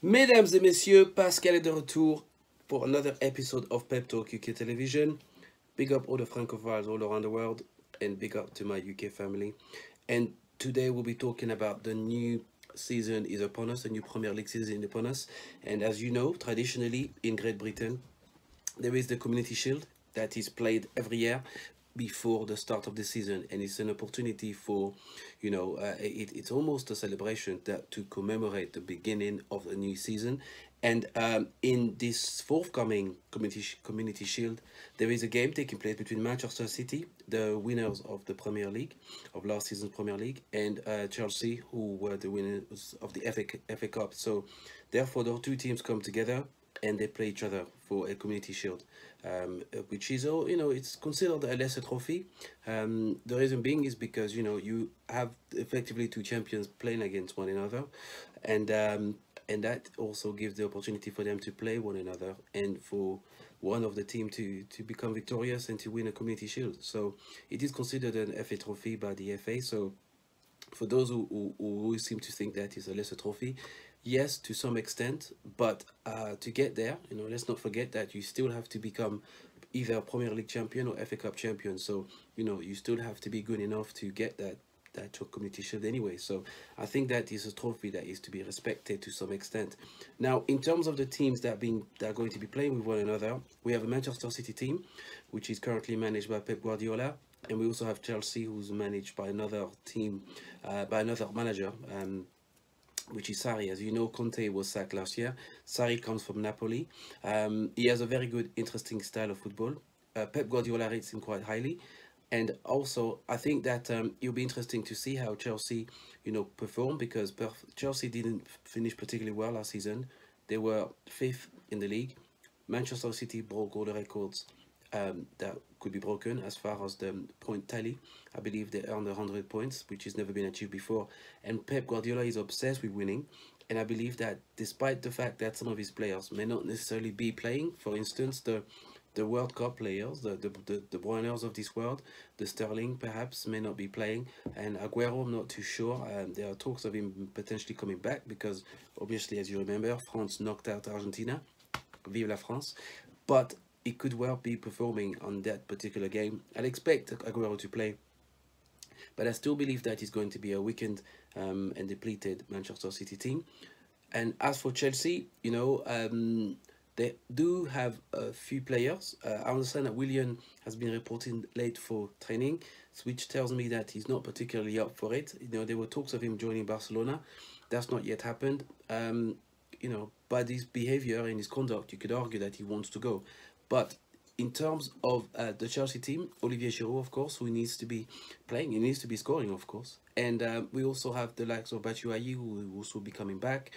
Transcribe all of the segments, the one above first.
Mesdames et messieurs, Pascal est de retour for another episode of Pep Talk UK Television. Big up all the Francophiles all around the world, and big up to my UK family. And today we'll be talking about the new season is upon us, the new Premier League season is upon us. And as you know, traditionally in Great Britain, there is the Community Shield that is played every year before the start of the season, and it's an opportunity for, it's almost a celebration to commemorate the beginning of a new season. And in this forthcoming Community Shield, there is a game taking place between Manchester City, the winners of the Premier League, of last season's Premier League, and Chelsea, who were the winners of the FA Cup. So therefore, the two teams come together and they play each other for a Community Shield, which is, it's considered a lesser trophy. The reason being is because, you have effectively two champions playing against one another, and that also gives the opportunity for them to play one another and for one of the team to become victorious and to win a Community Shield. So it is considered an FA trophy by the FA. So for those who seem to think that is a lesser trophy, yes, to some extent, but to get there, let's not forget that you still have to become either a Premier League champion or FA Cup champion. So, you still have to be good enough to get that Community Shield anyway. So I think that is a trophy that is to be respected to some extent. Now, in terms of the teams that are going to be playing with one another, we have a Manchester City team, which is currently managed by Pep Guardiola. And we also have Chelsea, who's managed by another team, by another manager, which is Sarri. As you know, Conte was sacked last year. Sarri comes from Napoli. He has a very good, interesting style of football. Pep Guardiola rates him quite highly. And also, I think that it'll be interesting to see how Chelsea, perform, because Chelsea didn't finish particularly well last season. They were 5th in the league. Manchester City broke all the records that could be broken as far as the point tally. I believe they earned 100 points, which has never been achieved before. And Pep Guardiola is obsessed with winning. And I believe that despite the fact that some of his players may not necessarily be playing, for instance, the World Cup players, the De Bruyners of this world, the Sterling perhaps may not be playing, and Aguero, I'm not too sure. There are talks of him potentially coming back because, obviously, as you remember, France knocked out Argentina. Vive la France. But it could well be performing on that particular game. I'd expect Aguero to play, but I still believe that he's going to be a weakened and depleted Manchester City team. And as for Chelsea, they do have a few players. I understand that Willian has been reporting late for training, which tells me that he's not particularly up for it. There were talks of him joining Barcelona. That's not yet happened. By his behavior and his conduct, you could argue that he wants to go. But in terms of the Chelsea team, Olivier Giroud, of course, who needs to be playing, he needs to be scoring, of course. And we also have the likes of Batshuayi, who will also be coming back.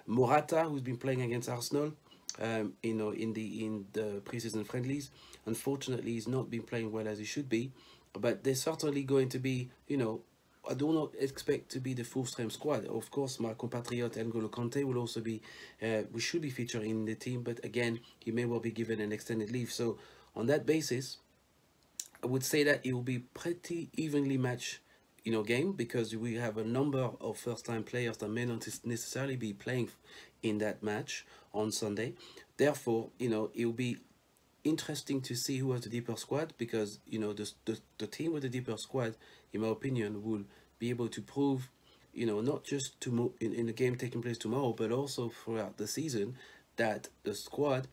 Morata, who's been playing against Arsenal, in the preseason friendlies. Unfortunately, he's not been playing well as he should be. But they're certainly going to be, I do not expect to be the full-strength squad. Of course, my compatriot N'Golo Kante will also be, we should be featuring in the team, but again, he may well be given an extended leave. So on that basis, I would say that it will be pretty evenly matched, game, because we have a number of first-time players that may not necessarily be playing in that match on Sunday. Therefore, it will be interesting to see who has the deeper squad, because the team with the deeper squad, in my opinion, will be able to prove, not just in the game taking place tomorrow, but also throughout the season, that the squad,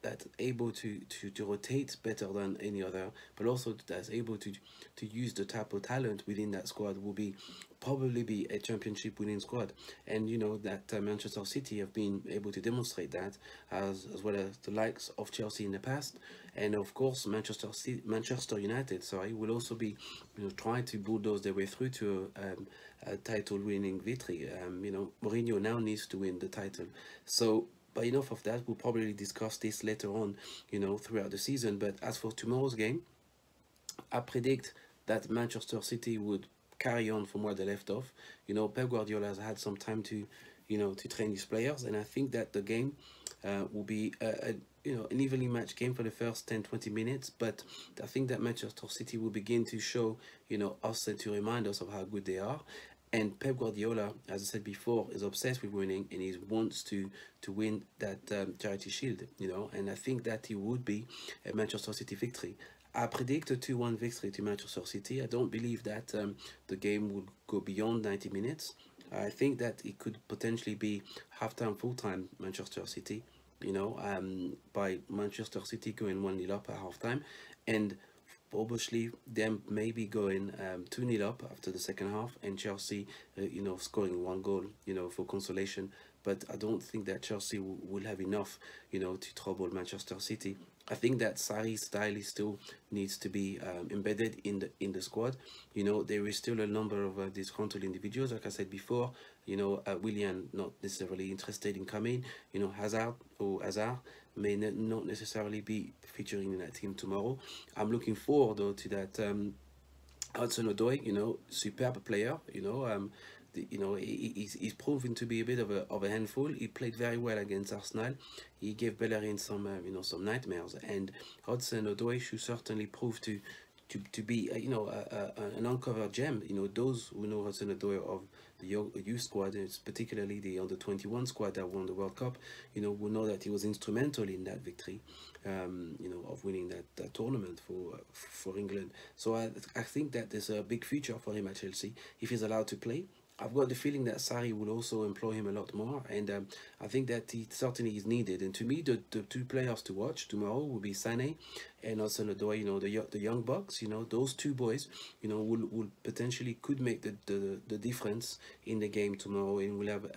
that's able to rotate better than any other, but also that's able to use the type of talent within that squad will probably be a championship winning squad. And that Manchester City have been able to demonstrate that, as well as the likes of Chelsea in the past, and of course Manchester United, will also be trying to bulldoze their way through to a title winning victory. Mourinho now needs to win the title. So, but enough of that. We'll probably discuss this later on, throughout the season. But as for tomorrow's game, I predict that Manchester City would carry on from where they left off. Pep Guardiola has had some time to, to train his players, and I think that the game will be an evenly matched game for the first 10-20 minutes, but I think that Manchester City will begin to show us and to remind us of how good they are. And Pep Guardiola, as I said before, is obsessed with winning, and he wants to win that Charity Shield, and I think that it would be a Manchester City victory. I predict a 2-1 victory to Manchester City. I don't believe that the game will go beyond 90 minutes. I think that it could potentially be half-time, full-time Manchester City, by Manchester City going 1-0 up at half-time, and obviously them maybe going 2-0 up after the second half, and Chelsea scoring one goal for consolation. But I don't think that Chelsea will have enough to trouble Manchester City. I think that Sarri's style still needs to be embedded in the squad. There is still a number of disgruntled individuals, like I said before. Willian not necessarily interested in coming. Hazard may not necessarily be featuring in that team tomorrow. I'm looking forward though to that Hudson-Odoi, superb player. He's proven to be a bit of a handful. He played very well against Arsenal. He gave Bellerin some some nightmares, and Hudson-Odoi should certainly prove to be an uncovered gem. Those who know Hudson-Odoi of the youth squad, particularly the under-21 squad that won the World Cup, will know that he was instrumental in that victory, of winning that tournament for England. So I think that there's a big future for him at Chelsea if he's allowed to play. I've got the feeling that Sarri will also employ him a lot more, and I think that he certainly is needed. And to me, the two players to watch tomorrow will be Sané and Hudson-Odoi, the young bucks. Those two boys, will potentially could make the difference in the game tomorrow, and will have,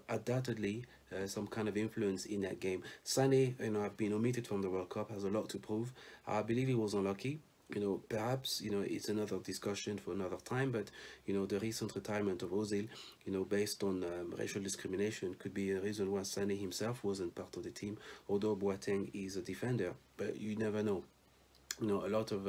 undoubtedly some kind of influence in that game. Sané, have been omitted from the World Cup, has a lot to prove. I believe he was unlucky. Perhaps, it's another discussion for another time, but, the recent retirement of Ozil, based on racial discrimination could be a reason why Sané himself wasn't part of the team, although Boateng is a defender, but you never know. A lot of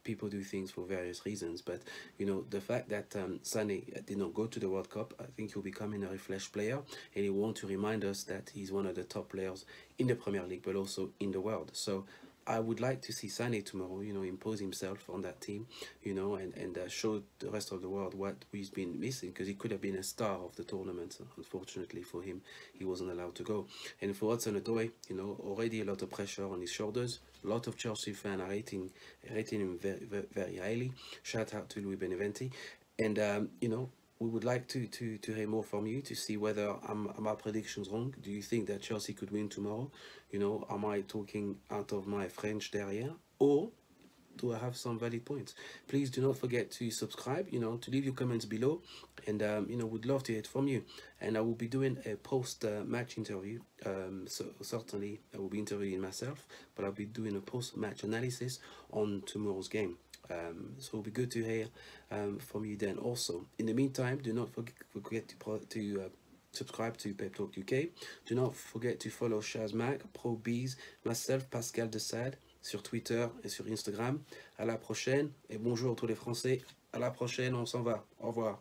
people do things for various reasons, but, the fact that Sané did not go to the World Cup, I think he'll become a refreshed player, and he want to remind us that he's one of the top players in the Premier League, but also in the world. So I would like to see Sané tomorrow, impose himself on that team, and show the rest of the world what he's been missing, because he could have been a star of the tournament. Unfortunately for him, he wasn't allowed to go. And for Hudson-Odoi, already a lot of pressure on his shoulders. A lot of Chelsea fans are rating him very, very, very highly. Shout out to Louis Beneventi. And, we would like to hear more from you to see whether my predictions wrong. Do you think that Chelsea could win tomorrow? Am I talking out of my French derrière, or do I have some valid points? Please do not forget to subscribe, to leave your comments below, and would love to hear it from you. And I will be doing a post-match interview. So certainly I will be interviewing myself, but I'll be doing a post-match analysis on tomorrow's game. So it'll be good to hear from you then also. In the meantime, do not forget to subscribe to Pep Talk UK. Do not forget to follow Shazmac, ProBees, myself, Pascal Desade, sur Twitter et sur Instagram. À la prochaine, et bonjour à tous les Français. À la prochaine, on s'en va. Au revoir.